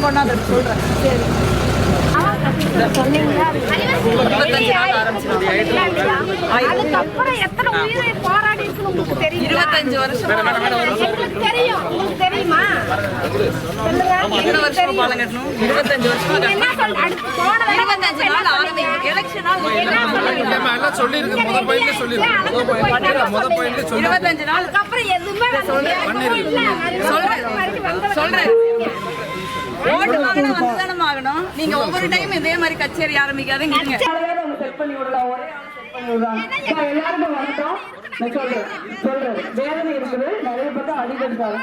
பண்ணாத சொல்றேன். சரி அதுக்கப்புறம் எத்தனை உயிரை போராடி இருக்குன்னு உங்களுக்கு தெரியும். 25 வருஷம் தெரியும். உங்களுக்கு தெரியுமா? எத்தனை வருஷம் பாலம் கட்டணும்? 25 வருஷம். என்ன சொல்ல அடுத்து போன 25 நாள் ஆரம்பிக்கும் எலெக்ஷன் நாள். எல்லாம் சொல்லிருக்கு. முத பாயிண்ட்ல சொல்லிருக்கு. முத பாயிண்ட்ல சொல்லி 25 நாள் அப்புறம் எதுவுமே சொல்றேன். ஓட்டு வாங்கினா வந்துதானே ஆகணும். நீங்க ஒவ்வொரு டைம் இதே மாதிரி கச்சேரி ஆரம்பிக்காதீங்க. செட் பண்ணி விடலாம். ஒரே ஆள் செட் பண்ணி விடலாம். எல்லாருக்கும் வணக்கம். நான் சொல்றேன் வேதனை இருக்குது. நிறைய பேர் அடிக்கிறாங்க.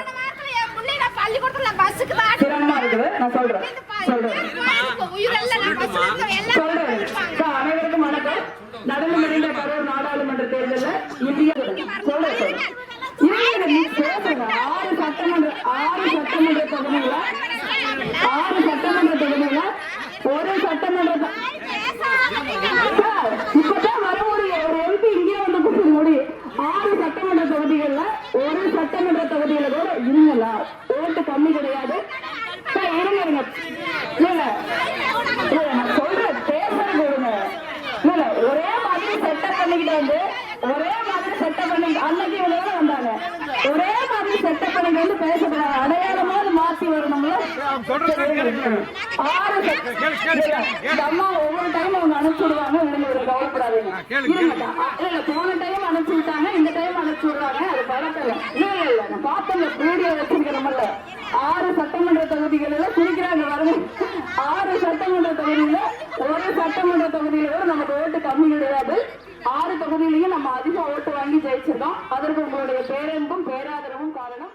பள்ளிக்கூடத்துல பஸ்ஸுக்கு தான் சிரமமா இருக்குது. நான் சொல்றேன். அனைவருக்கும் வணக்கம். நடந்து முடிந்த கரூர் நாடாளுமன்ற தேர்தலில் இந்தியா சொல்றேன். 6 சட்டமன்ற தொகுதியில ஒரு சட்டமன்ற இப்பதான் வர ஒரு எம்பி இங்கே வந்து முடி 6 சட்டமன்ற தொகுதிகள்ல ஒரு சட்டமன்ற தொகுதியில கூட இருங்களா ஓட்டு கம்மி கிடையாது. இருங்க நான் சொல்றேன் பேசுறது கொடுங்க. இல்ல ஒரே மாதிரி செட்டப் பண்ணிக்கிட்டு வந்து ஒரே மாதிரி செட்டப் பண்ணி அன்னைக்கு இவ்வளவு வந்தாங்க. ஒரே மாதிரி செட்டப் பண்ணிட்டு வந்து பேசக்கூடாது. அடையாளமாவது மாற்றி வரணும்ல. 6 அம்மா ஒவ்வொரு டைம் அவங்க அனுப்பிச்சு விடுவாங்க. கவலைப்படாதீங்க. இல்ல போன டைம் அனுப்பிச்சு விட்டாங்க. இந்த டைம் அனுப்பிச்சு விடுறாங்க. அது பழக்கல. இல்ல நான் பார்த்தேன் வீடியோ வச்சிருக்கிறோம்ல. 6 சட்டமன்ற தொகுதிகளில் குறிக்கிறாங்க பாருங்க. 6 சட்டமன்ற தொகுதியில ஒரு சட்டமன்ற தொகுதியில கூட நமக்கு ஓட்டு கம்மி கிடையாது. 6 தொகுதியிலையும் நம்ம அதிக ஓட்டு வாங்கி ஜெயிச்சிருக்கோம். அதற்கு உங்களுடைய பேரன்பும் பேராதரவும் காரணம்.